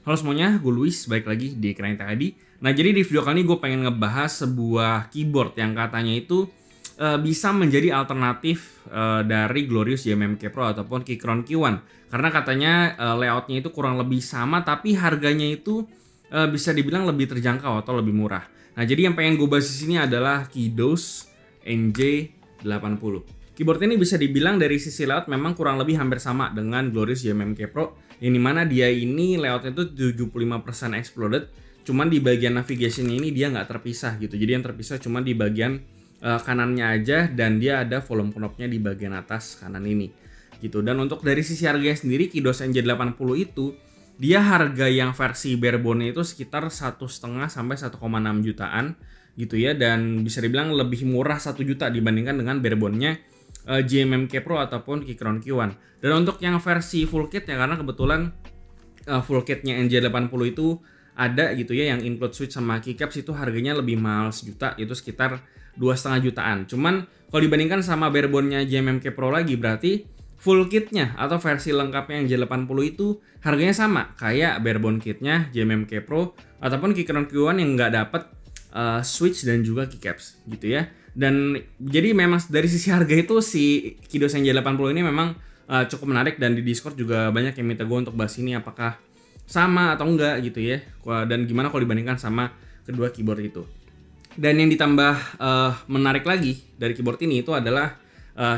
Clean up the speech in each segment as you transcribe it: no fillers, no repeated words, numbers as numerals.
Halo semuanya, gue Luis, balik lagi di Keren tadi. Nah, jadi di video kali ini gue pengen ngebahas sebuah keyboard yang katanya itu bisa menjadi alternatif dari Glorious JMMK Pro ataupun Keychron Q1. Karena katanya layoutnya itu kurang lebih sama, tapi harganya itu bisa dibilang lebih terjangkau atau lebih murah. Nah, jadi yang pengen gue bahas di sini adalah Kidos NJ80. Keyboard ini bisa dibilang dari sisi layout memang kurang lebih hampir sama dengan Glorious JMMK Pro, yang dimana dia ini layoutnya itu 75% exploded, cuman di bagian navigation ini dia nggak terpisah gitu. Jadi yang terpisah cuma di bagian kanannya aja, dan dia ada volume knobnya di bagian atas kanan ini gitu. Dan untuk dari sisi harganya sendiri, Kidos NJ80 itu dia harga yang versi barebone itu sekitar 1,5 sampai 1,6 jutaan gitu ya, dan bisa dibilang lebih murah 1 juta dibandingkan dengan barebone-nya JMMK Pro ataupun Keychron Q1. Dan untuk yang versi full kit ya, karena kebetulan full kitnya NJ80 itu ada gitu ya, yang include switch sama keycaps itu harganya lebih mahal sejuta, itu sekitar 2,5 jutaan. Cuman kalau dibandingkan sama barebone-nya JMMK Pro lagi, berarti full kitnya atau versi lengkapnya NJ80 itu harganya sama kayak barebone kitnya JMMK Pro ataupun Keychron Q1 yang nggak dapet switch dan juga keycaps gitu ya. Dan jadi memang dari sisi harga itu si Kidos NJ80 ini memang cukup menarik, dan di Discord juga banyak yang minta gue untuk bahas ini apakah sama atau enggak gitu ya, dan gimana kalau dibandingkan sama kedua keyboard itu. Dan yang ditambah menarik lagi dari keyboard ini itu adalah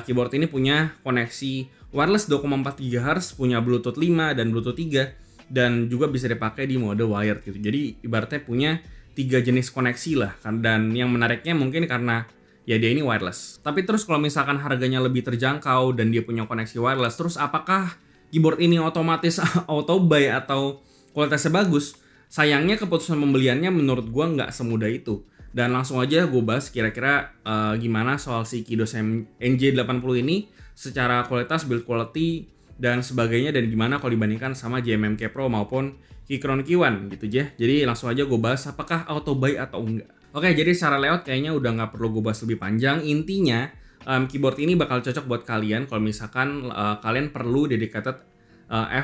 keyboard ini punya koneksi wireless 2,4 GHz, punya Bluetooth 5 dan Bluetooth 3, dan juga bisa dipakai di mode wired gitu. Jadi ibaratnya punya 3 jenis koneksi lah kan. Dan yang menariknya mungkin karena ya dia ini wireless. Tapi terus kalau misalkan harganya lebih terjangkau dan dia punya koneksi wireless, terus apakah keyboard ini otomatis auto buy atau kualitasnya bagus? Sayangnya keputusan pembeliannya menurut gua nggak semudah itu. Dan langsung aja gue bahas kira-kira gimana soal si Kidos NJ80 ini secara kualitas, build quality, dan sebagainya, dan gimana kalau dibandingkan sama JMMK Pro maupun Keychron Q1 gitu aja. Jadi langsung aja gue bahas apakah auto buy atau enggak. Oke, jadi secara layout kayaknya udah nggak perlu gue bahas lebih panjang. Intinya keyboard ini bakal cocok buat kalian kalau misalkan kalian perlu dedicated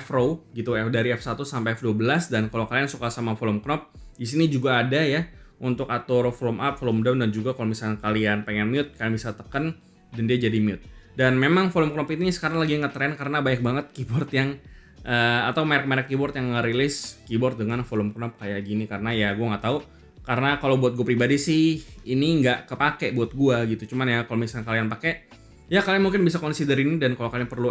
F-row gitu, dari F1 sampai F12. Dan kalau kalian suka sama volume knob, di sini juga ada ya untuk atur volume up, volume down, dan juga kalau misalkan kalian pengen mute, kalian bisa tekan dan dia jadi mute. Dan memang volume knob ini sekarang lagi ngetren karena banyak banget keyboard yang atau merek-merek keyboard yang ngerilis keyboard dengan volume knob kayak gini. Karena ya gue nggak tahu, karena kalau buat gue pribadi sih ini nggak kepake buat gue gitu. Cuman ya kalau misalnya kalian pakai, ya kalian mungkin bisa consider ini. Dan kalau kalian perlu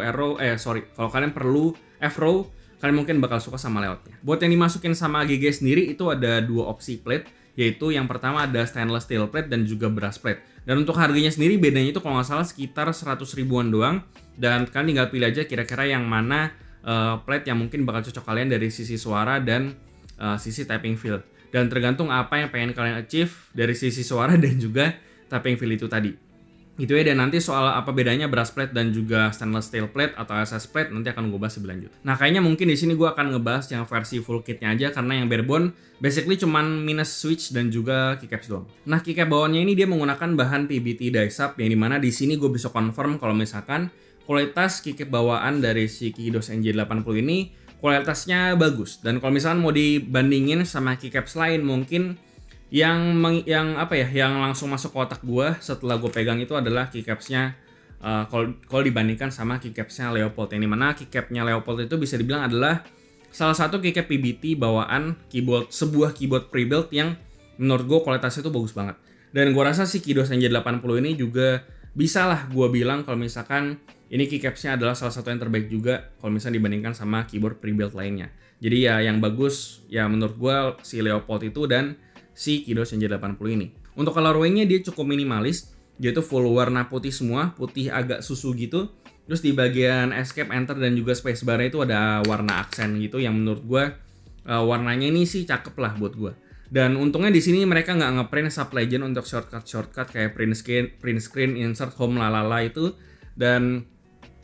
kalau kalian perlu F-row, kalian mungkin bakal suka sama layoutnya. Buat yang dimasukin sama AGG sendiri itu ada dua opsi plate, yaitu yang pertama ada stainless steel plate dan juga brass plate. Dan untuk harganya sendiri bedanya itu kalau nggak salah sekitar 100 ribuan doang. Dan kalian tinggal pilih aja kira-kira yang mana plate yang mungkin bakal cocok kalian dari sisi suara dan sisi typing feel. Dan tergantung apa yang pengen kalian achieve dari sisi suara dan juga typing feel itu tadi. Gitu ya. Dan nanti soal apa bedanya brass plate dan juga stainless steel plate atau SS plate nanti akan gue bahas lebih lanjut. Nah, kayaknya mungkin di sini gue akan ngebahas yang versi full kitnya aja, karena yang barebone basically cuman minus switch dan juga keycaps doang. Nah, keycap bawaannya ini dia menggunakan bahan PBT die-sub, yang dimana di sini gue bisa confirm kalau misalkan kualitas keycap bawaan dari si Kidos NJ80 ini kualitasnya bagus. Dan kalau misalkan mau dibandingin sama keycaps lain, mungkin yang langsung masuk ke otak gue setelah gue pegang itu adalah keycapsnya kalau dibandingkan sama keycapsnya Leopold. Yang dimana keycapnya Leopold itu bisa dibilang adalah salah satu keycap PBT bawaan sebuah keyboard pre-built yang menurut gue kualitasnya itu bagus banget. Dan gue rasa si Kidos NJ80 ini juga bisa lah gue bilang kalau misalkan ini keycapsnya adalah salah satu yang terbaik juga kalau misalnya dibandingkan sama keyboard pre-built lainnya. Jadi ya yang bagus ya menurut gue si Leopold itu dan si Kidos NJ80 ini. Untuk colorway-nya dia cukup minimalis, dia tuh full warna putih semua, putih agak susu gitu. Terus di bagian escape, enter, dan juga spacebar itu ada warna aksen gitu, yang menurut gue warnanya ini sih cakep lah buat gue. Dan untungnya di sini mereka nggak ngeprint sub legend untuk shortcut kayak print screen, insert, home, lalala itu. Dan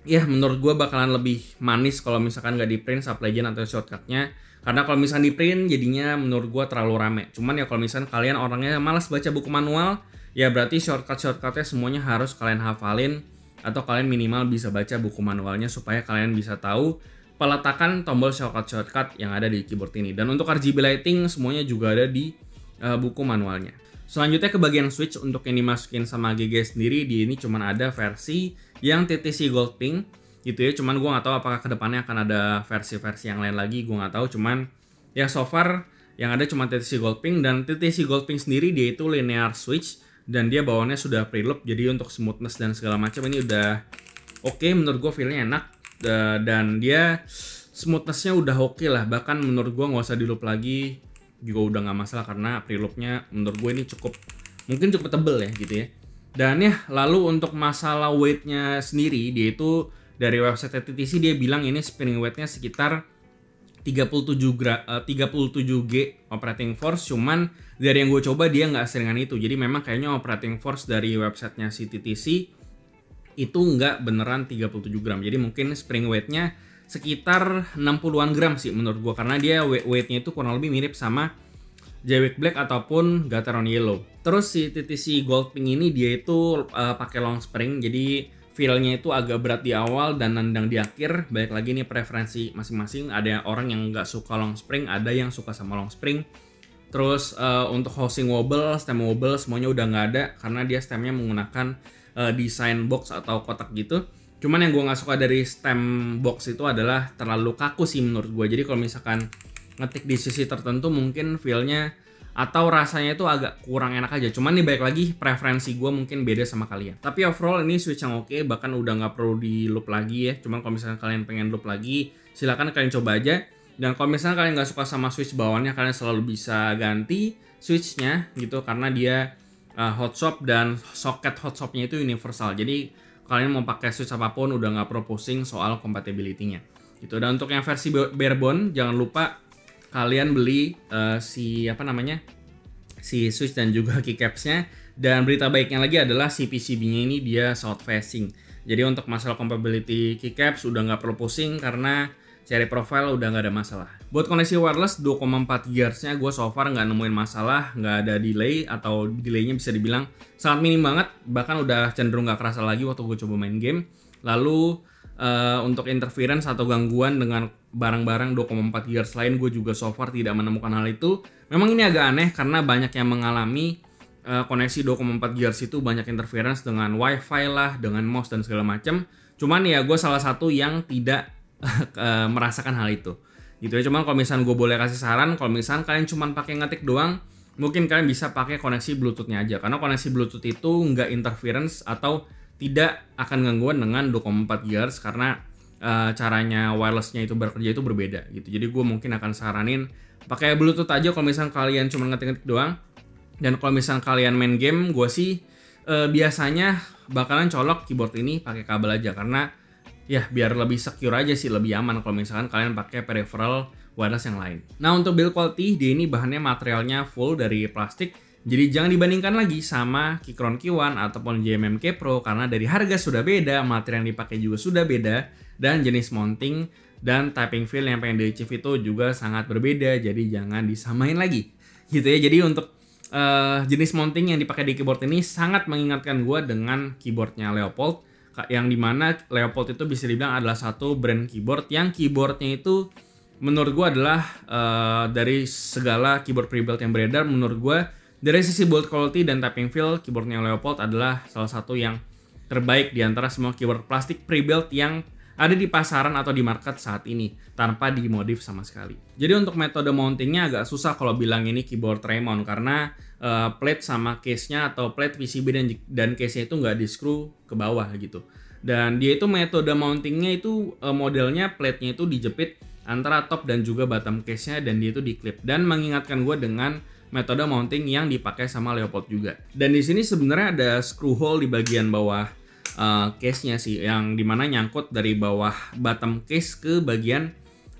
ya menurut gue bakalan lebih manis kalau misalkan nggak di print sub legend atau shortcutnya. Karena kalau misalnya di print jadinya menurut gue terlalu rame. Cuman ya kalau misalnya kalian orangnya malas baca buku manual, ya berarti shortcutnya semuanya harus kalian hafalin, atau kalian minimal bisa baca buku manualnya supaya kalian bisa tahu peletakan tombol shortcut yang ada di keyboard ini. Dan untuk RGB lighting semuanya juga ada di buku manualnya. Selanjutnya ke bagian switch, untuk yang dimasukin sama GG sendiri, di ini cuman ada versi yang TTC Gold Pink gitu ya. Cuman gue nggak tahu apakah kedepannya akan ada versi-versi yang lain lagi, gue nggak tahu. Cuman ya so far yang ada cuma TTC Gold Pink, dan TTC Gold Pink sendiri dia itu linear switch dan dia bawaannya sudah preloop, jadi untuk smoothness dan segala macam ini udah oke, menurut gue feelnya enak, dan dia smoothnessnya udah oke lah, bahkan menurut gue nggak usah di loop lagi juga udah nggak masalah, karena preloopnya menurut gue ini mungkin cukup tebel ya gitu ya. Dan ya lalu untuk masalah weightnya sendiri, dia itu dari website TTC dia bilang ini spinning weightnya sekitar 37 G operating force, cuman dari yang gue coba dia nggak seringan itu, jadi memang kayaknya operating force dari websitenya si TTC itu nggak beneran 37 gram, jadi mungkin spring weightnya sekitar 60-an gram sih menurut gua, karena dia weightnya itu kurang lebih mirip sama Jwick Black ataupun Gateron Yellow. Terus si TTC Gold Pink ini dia itu pakai long spring, jadi feel-nya itu agak berat di awal dan nendang di akhir. Balik lagi nih preferensi masing-masing, ada orang yang nggak suka long spring, ada yang suka sama long spring. Terus untuk housing wobble, stem wobble semuanya udah nggak ada, karena dia stemnya menggunakan desain box atau kotak gitu. Cuman yang gue nggak suka dari stem box itu adalah terlalu kaku sih menurut gue. Jadi kalau misalkan ngetik di sisi tertentu mungkin feel-nya atau rasanya itu agak kurang enak aja. Cuman nih balik lagi preferensi gue mungkin beda sama kalian. Tapi overall ini switch yang oke, bahkan udah nggak perlu di loop lagi ya. Cuman kalau misalkan kalian pengen loop lagi, silakan kalian coba aja. Dan kalau misalnya kalian nggak suka sama switch bawahnya, kalian selalu bisa ganti switchnya gitu, karena dia hot swap dan soket hot swapnya itu universal. Jadi kalian mau pakai switch apapun udah nggak perlu pusing soal compatibility-nya gitu. Dan untuk yang versi barebone, jangan lupa kalian beli si switch dan juga keycaps-nya. Dan berita baiknya lagi adalah si PCB-nya ini dia south facing. Jadi untuk masalah compatibility keycaps udah nggak perlu pusing, karena seri profile udah nggak ada masalah. Buat koneksi wireless 2,4 GHz-nya gue so far nggak nemuin masalah, nggak ada delay, atau delaynya bisa dibilang sangat minim banget, bahkan udah cenderung nggak kerasa lagi waktu gue coba main game. Lalu untuk interference atau gangguan dengan barang-barang 2,4 GHz lain, gue juga so far tidak menemukan hal itu. Memang ini agak aneh karena banyak yang mengalami koneksi 2,4 GHz itu banyak interference dengan wifi lah, dengan mouse dan segala macam. Cuman ya gue salah satu yang tidak merasakan hal itu gitu ya. Cuman kalau misalnya gue boleh kasih saran, kalau misalnya kalian cuma pakai ngetik doang, mungkin kalian bisa pakai koneksi Bluetooth-nya aja, karena koneksi Bluetooth itu nggak interference atau tidak akan gangguan dengan 2,4 GHz, karena caranya wirelessnya itu bekerja itu berbeda gitu. Jadi gue mungkin akan saranin pakai Bluetooth aja kalau misalnya kalian cuma ngetik-ngetik doang. Dan kalau misalnya kalian main game, gue sih biasanya bakalan colok keyboard ini pakai kabel aja, karena ya biar lebih secure aja sih, lebih aman kalau misalkan kalian pakai peripheral wireless yang lain. Nah untuk build quality, dia ini bahannya materialnya full dari plastik, jadi jangan dibandingkan lagi sama Keychron K1 ataupun JMMK Pro, karena dari harga sudah beda, material yang dipakai juga sudah beda, dan jenis mounting dan typing feel yang pengen di-achieve itu juga sangat berbeda, jadi jangan disamain lagi gitu ya. Jadi untuk jenis mounting yang dipakai di keyboard ini sangat mengingatkan gue dengan keyboardnya Leopold, yang dimana Leopold itu bisa dibilang adalah satu brand keyboard yang keyboardnya itu menurut gue adalah dari segala keyboard pre-built yang beredar, menurut gue dari sisi build quality dan typing feel, keyboardnya Leopold adalah salah satu yang terbaik di antara semua keyboard plastik pre-built yang ada di pasaran atau di market saat ini, tanpa dimodif sama sekali. Jadi untuk metode mountingnya agak susah kalau bilang ini keyboard tray mount, karena plate sama case-nya atau plate PCB dan case-nya itu nggak di screw ke bawah gitu. Dan dia itu metode mountingnya itu modelnya plate-nya itu dijepit antara top dan juga bottom case-nya, dan dia itu diklip. Dan mengingatkan gue dengan metode mounting yang dipakai sama Leopold juga. Dan di sini sebenarnya ada screw hole di bagian bawah case-nya sih, yang dimana nyangkut dari bawah bottom case ke bagian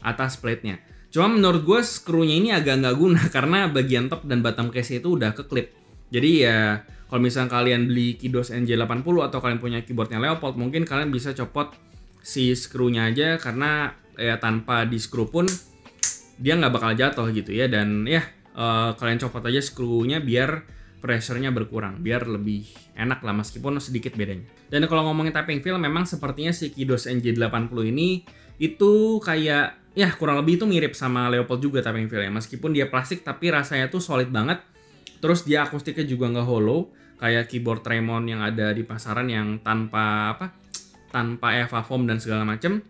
atas plate-nya. Cuma menurut gue screw-nya ini agak nggak guna, karena bagian top dan bottom case itu udah keklip. Jadi ya kalau misalnya kalian beli Kidos NJ80 atau kalian punya keyboardnya Leopold, mungkin kalian bisa copot si screw-nya aja, karena ya tanpa di screw pun dia nggak bakal jatuh gitu ya. Dan ya kalian copot aja screw-nya biar pressure-nya berkurang biar lebih enak lah meskipun sedikit bedanya. Dan kalau ngomongin tapping feel memang sepertinya si Kidos NJ80 ini itu kayak ya kurang lebih itu mirip sama Leopold juga tapping feel ya. Meskipun dia plastik tapi rasanya tuh solid banget. Terus dia akustiknya juga nggak hollow kayak keyboard Tremon yang ada di pasaran yang tanpa EVA foam dan segala macem.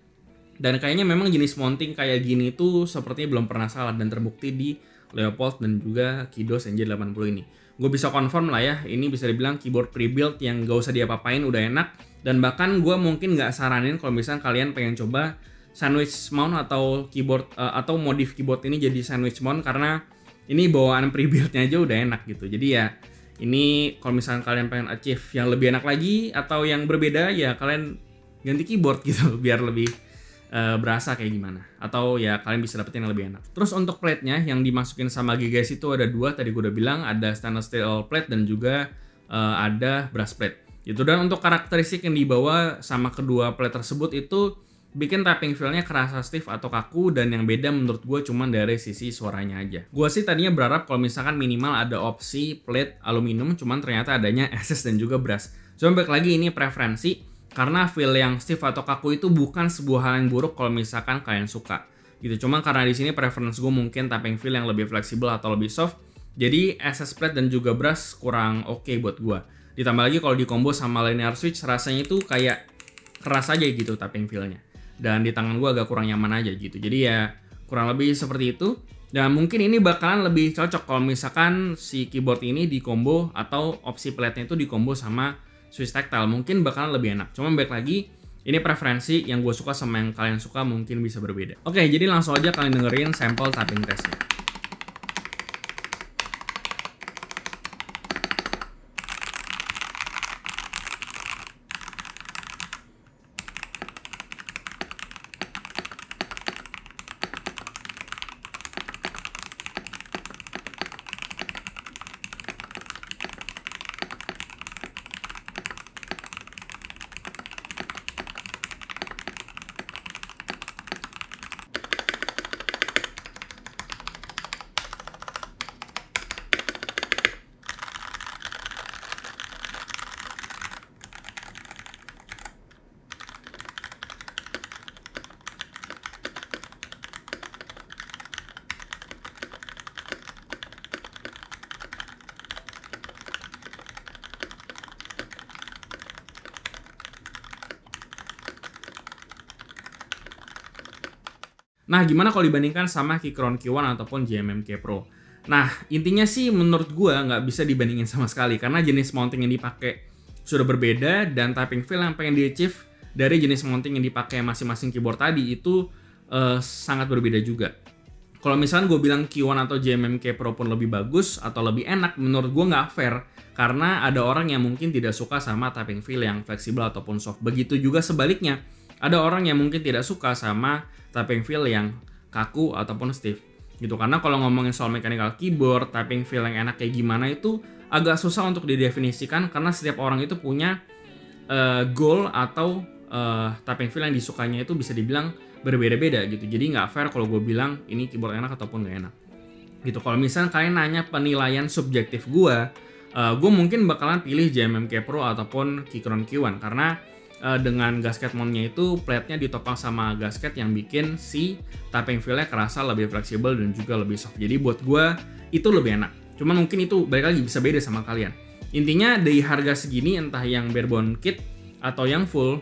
Dan kayaknya memang jenis mounting kayak gini tuh sepertinya belum pernah salah dan terbukti di Leopold dan juga Kidos NJ80 ini. Gue bisa confirm lah ya, ini bisa dibilang keyboard pre-built yang gak usah diapa-apain, udah enak. Dan bahkan gue mungkin gak saranin kalau misalnya kalian pengen coba sandwich mount atau keyboard atau modif keyboard ini jadi sandwich mount, karena ini bawaan pre-builtnya aja udah enak gitu. Jadi ya ini kalau misalnya kalian pengen achieve yang lebih enak lagi atau yang berbeda, ya kalian ganti keyboard gitu biar lebih berasa kayak gimana, atau ya kalian bisa dapetin yang lebih enak. Terus untuk plate-nya yang dimasukin sama GGS itu ada dua, tadi gue udah bilang ada stainless steel plate dan juga ada brass plate gitu. Dan untuk karakteristik yang dibawa sama kedua plate tersebut itu bikin tapping feel-nya kerasa stiff atau kaku, dan yang beda menurut gue cuman dari sisi suaranya aja. Gue sih tadinya berharap kalau misalkan minimal ada opsi plate aluminium, cuman ternyata adanya SS dan juga brass. Cuma balik lagi ini preferensi, karena feel yang stiff atau kaku itu bukan sebuah hal yang buruk kalau misalkan kalian suka gitu. Cuma karena di sini preference gue mungkin tapping feel yang lebih fleksibel atau lebih soft, jadi SS plate dan juga brass kurang oke buat gue. Ditambah lagi kalau di combo sama linear switch rasanya itu kayak keras aja gitu tapping feel-nya, dan di tangan gue agak kurang nyaman aja gitu. Jadi ya kurang lebih seperti itu. Dan mungkin ini bakalan lebih cocok kalau misalkan si keyboard ini di combo atau opsi plate-nya itu di combo sama switch tactile, mungkin bakalan lebih enak. Cuma baik lagi, ini preferensi, yang gue suka sama yang kalian suka mungkin bisa berbeda. Oke, jadi langsung aja kalian dengerin sampel tapping testnya. Nah, gimana kalau dibandingkan sama Keychron K1 ataupun JMMK Pro? Nah, intinya sih menurut gue nggak bisa dibandingin sama sekali, karena jenis mounting yang dipakai sudah berbeda, dan tapping feel yang pengen di-achieve dari jenis mounting yang dipakai masing-masing keyboard tadi itu sangat berbeda juga. Kalau misalnya gue bilang K1 atau JMMK Pro pun lebih bagus atau lebih enak, menurut gue nggak fair, karena ada orang yang mungkin tidak suka sama tapping feel yang fleksibel ataupun soft. Begitu juga sebaliknya, ada orang yang mungkin tidak suka sama tapping feel yang kaku ataupun stiff gitu. Karena kalau ngomongin soal mechanical keyboard, tapping feel yang enak kayak gimana itu agak susah untuk didefinisikan, karena setiap orang itu punya goal atau tapping feel yang disukanya itu bisa dibilang berbeda-beda gitu. Jadi nggak fair kalau gue bilang ini keyboard enak ataupun nggak enak gitu. Kalau misalnya kalian nanya penilaian subjektif gue mungkin bakalan pilih JMMK Pro ataupun Keychron K1, karena dengan gasket mount-nya itu plate-nya ditopang sama gasket yang bikin si tapping feel-nya kerasa lebih fleksibel dan juga lebih soft. Jadi buat gue itu lebih enak. Cuman mungkin itu balik lagi bisa beda sama kalian. Intinya dari harga segini, entah yang barebone kit atau yang full,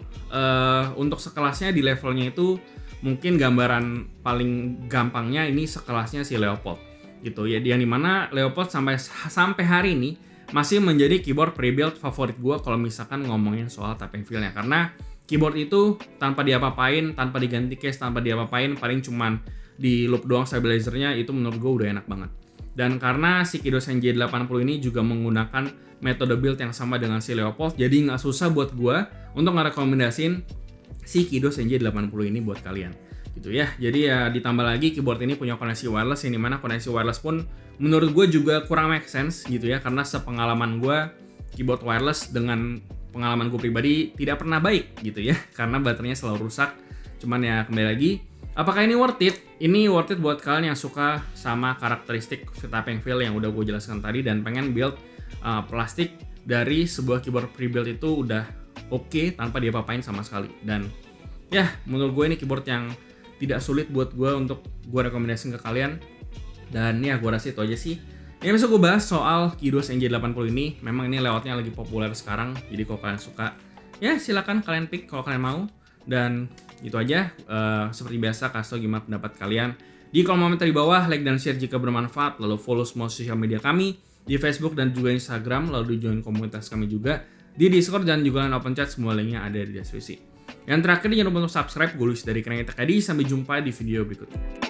untuk sekelasnya di levelnya itu mungkin gambaran paling gampangnya ini sekelasnya si Leopold gitu ya. Yang dimana Leopold sampai hari ini masih menjadi keyboard pre-built favorit gue kalau misalkan ngomongin soal tapping feel-nya. Karena keyboard itu tanpa diapa-apain, tanpa diganti case, tanpa diapa-apain, paling cuman di loop doang stabilizer-nya, itu menurut gue udah enak banget. Dan karena si Kidos NJ80 ini juga menggunakan metode build yang sama dengan si Leopold, jadi nggak susah buat gue untuk ngerekomendasin si Kidos NJ80 ini buat kalian gitu ya. Jadi ya ditambah lagi keyboard ini punya koneksi wireless, yang dimana koneksi wireless pun menurut gue juga kurang make sense gitu ya, karena sepengalaman gue keyboard wireless dengan pengalaman gue pribadi tidak pernah baik gitu ya, karena baterainya selalu rusak. Cuman ya kembali lagi Apakah ini worth it? Ini worth it buat kalian yang suka sama karakteristik tapping feel yang udah gue jelaskan tadi dan pengen build plastik dari sebuah keyboard pre-built itu udah oke tanpa dia apain sama sekali. Dan ya, menurut gue ini keyboard yang tidak sulit buat gue untuk gue rekomendasikan ke kalian. Dan ya, gue rasa itu aja sih yang bisa gue bahas soal Qidos NJ80 ini. Memang ini layoutnya lagi populer sekarang, jadi kalau kalian suka ya silakan kalian pick kalau kalian mau. Dan itu aja, seperti biasa kasih tau gimana pendapat kalian di kolom komentar di bawah, like dan share jika bermanfaat, lalu follow semua sosial media kami di Facebook dan juga Instagram, lalu join komunitas kami juga di Discord dan juga line open chat, semua linknya ada di deskripsi. Yang terakhir jangan lupa untuk subscribe. Gue Luis dari Kerengetech ID, sampai jumpa di video berikutnya.